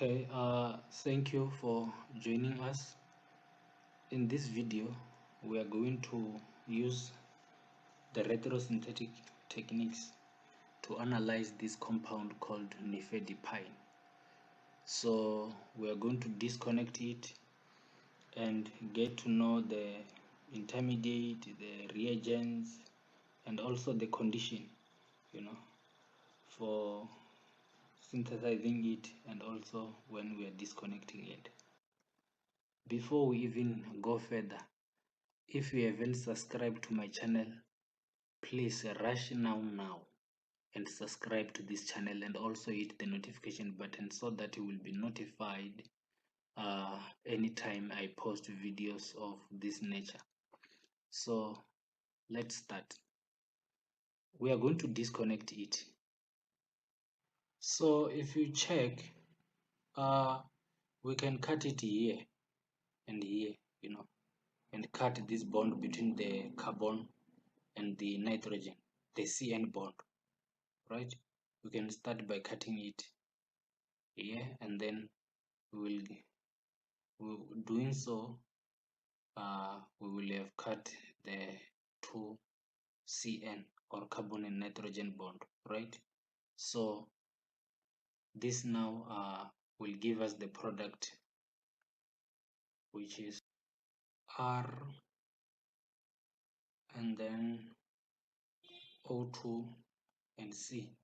Okay, thank you for joining us. In this video, we are going to use the retrosynthetic techniques to analyze this compound called NEFIDIPINE. So we are going to disconnect it and get to know the intermediate, the reagents, and also the condition, for synthesizing it, and also when we are disconnecting it. Before we even go further, if you haven't subscribed to my channel, please rush now and subscribe to this channel, and also hit the notification button so that you will be notified anytime I post videos of this nature. So let's start. We are going to disconnect it. So if you check, we can cut it here and here, and cut this bond between the carbon and the nitrogen, the CN bond, right? We can start by cutting it here, and then doing so, we will have cut the two CN or carbon and nitrogen bond, right? So this now will give us the product, which is R and then O2 and C.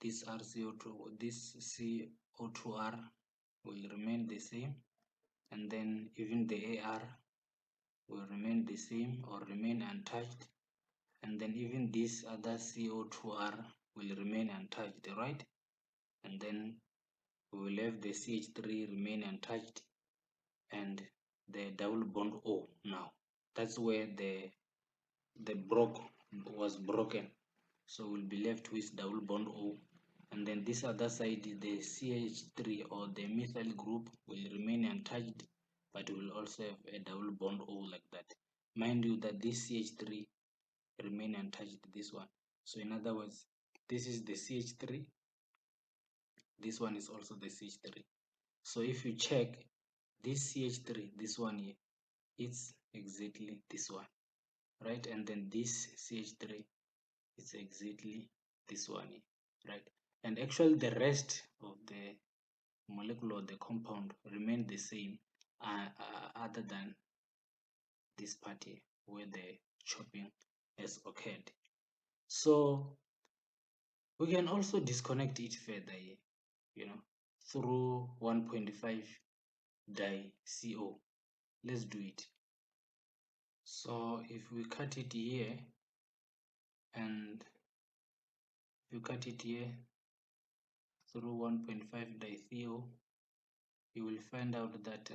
This RCO2, this CO2R will remain the same, and then even the AR will remain the same or remain untouched, and then even this other CO2R will remain untouched, right? And then we will have the CH3 remain untouched, and the double bond O. Now that's where the was broken, so we'll be left with double bond O, and then this other side, the CH3 or the methyl group will remain untouched, but will also have a double bond O like that. Mind you that this CH3 remain untouched, this one. So in other words, this is the CH3, this one is also the CH3. So if you check this CH3, this one here, it's exactly this one, right? And then this CH3 is exactly this one here, right? And actually the rest of the molecule or the compound remain the same, other than this part here where the chopping has occurred. So we can also disconnect it further here, through 1.5 diCO. Let's do it. So if we cut it here, and if you cut it here through 1.5 diCO, you will find out that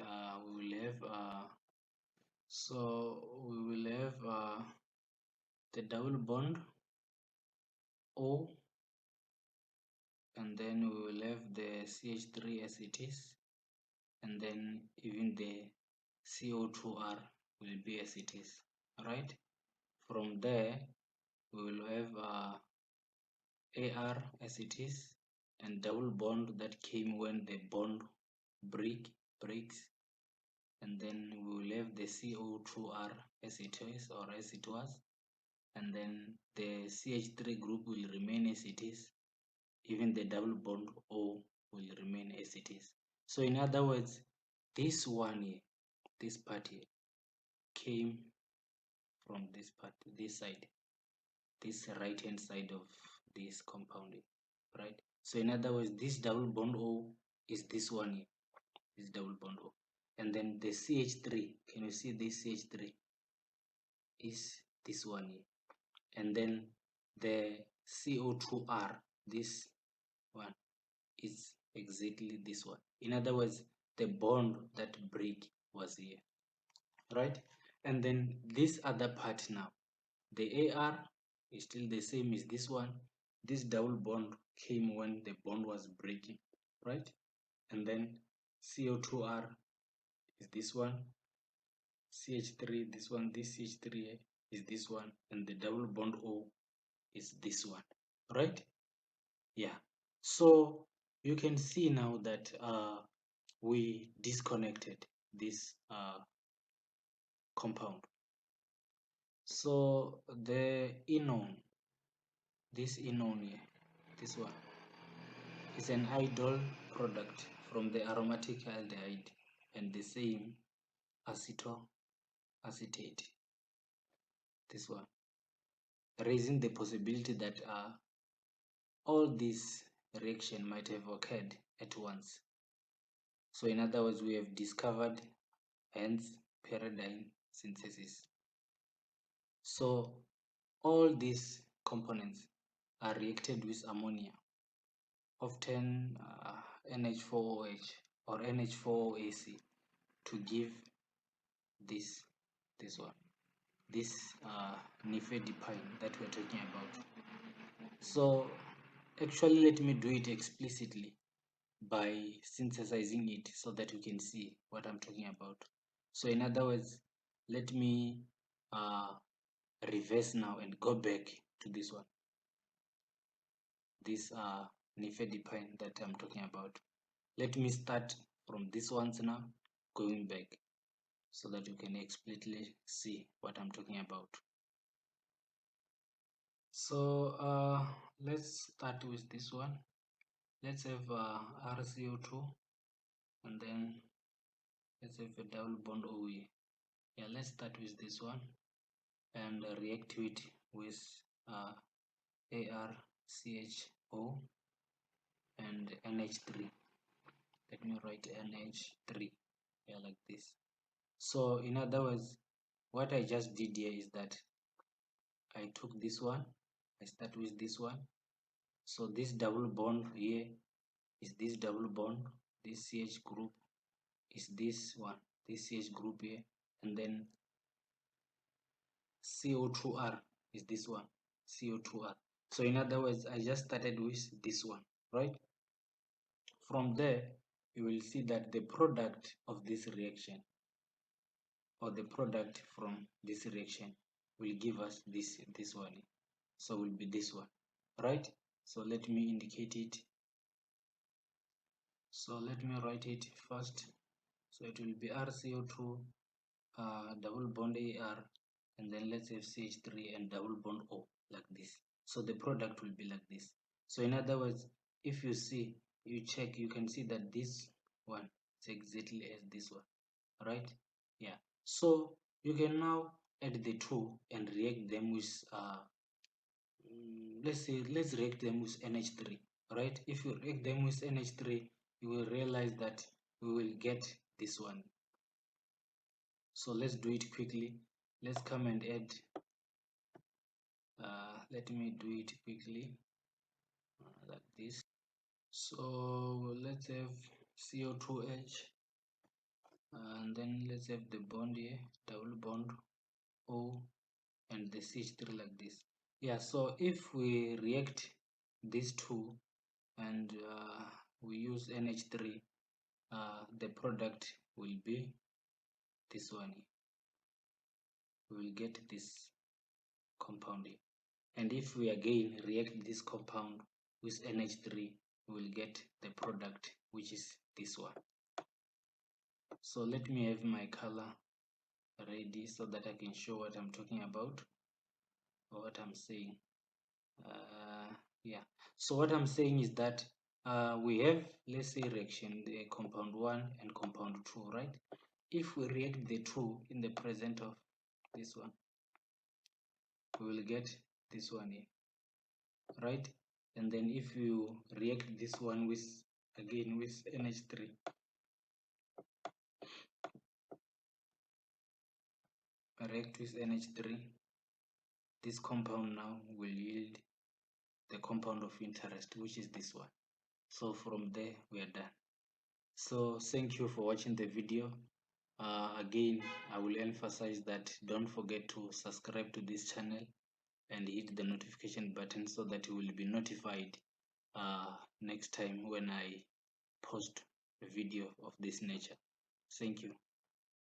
we will have the double bond O, and then we will have the CH3 as it is, and then even the CO2R will be as it is, right? From there we will have AR as it is, and double bond that came when the bond breaks, and then we will have the CO2R as it is or as it was, and then the CH3 group will remain as it is, even the double bond O will remain as it is. So in other words, this one here, this part here, came from this part, this side, this right hand side of this compound here, right? So in other words, this double bond O is this one here, this double bond O, and then the CH3, can you see this CH3 is this one here, and then the CO2R, this one, is exactly this one. In other words, the bond that break was here, right? And then this other part now, the AR is still the same as this one. This double bond came when the bond was breaking, right? And then CO2R is this one, CH3 this one, this CH3 is this one, and the double bond O is this one, right? Yeah. So you can see now that we disconnected this compound. So the enone, this enone here, this one, is an idle product from the aromatic aldehyde and the same acetoacetate, this one, raising the possibility that all these reaction might have occurred at once. So in other words, we have discovered hence pyridine synthesis. So all these components are reacted with ammonia, often NH4OH or NH4OAC, to give this one, this NEFIDIPINE that we're talking about. So actually, let me do it explicitly by synthesizing it so that you can see what I'm talking about. So in other words, let me reverse now and go back to this one, this NEFIDIPINE that I'm talking about. Let me start from this ones now, going back, so that you can explicitly see what I'm talking about. So let's start with this one. Let's have RCO2, and then let's have a double bond OE. Yeah, let's start with this one and react to it with ArCHO and NH3. Let me write NH3, yeah, like this. So in other words, what I just did here is that I took this one, I start with this one. So this double bond here is this double bond, this CH group is this one, this CH group here, and then CO2R is this one, CO2R. So in other words, I just started with this one, right? From there, you will see that the product of this reaction, or the product from this reaction, will give us this one. So will be this one, right? So let me indicate it. So let me write it first. So it will be RCO2 double bond AR, and then let's have CH3 and double bond O, like this. So the product will be like this. So in other words, if you see, you check, you can see that this one is exactly as this one, right? Yeah. So you can now add the two and react them with let's react them with NH3, right? If you react them with NH3, you will realize that we will get this one. So let's do it quickly. Let's come and add let me do it quickly like this. So let's have CO2H, and then let's have the bond here, double bond O, and the CH3 like this. Yeah, so if we react these two and we use NH3, the product will be this one. We will get this compound. And if we again react this compound with NH3, we will get the product, which is this one. So let me have my color ready so that I can show what I'm talking about, or what I'm saying. Yeah, so what I'm saying is that we have, let's say, reaction, the compound 1 and compound 2, right? If we react the 2 in the present of this one, we will get this one here, right? And then if you react this one with, again, with NH3, react with NH3, this compound now will yield the compound of interest, which is this one. So from there we are done. So thank you for watching the video. Again, I will emphasize that don't forget to subscribe to this channel and hit the notification button so that you will be notified next time when I post a video of this nature. Thank you.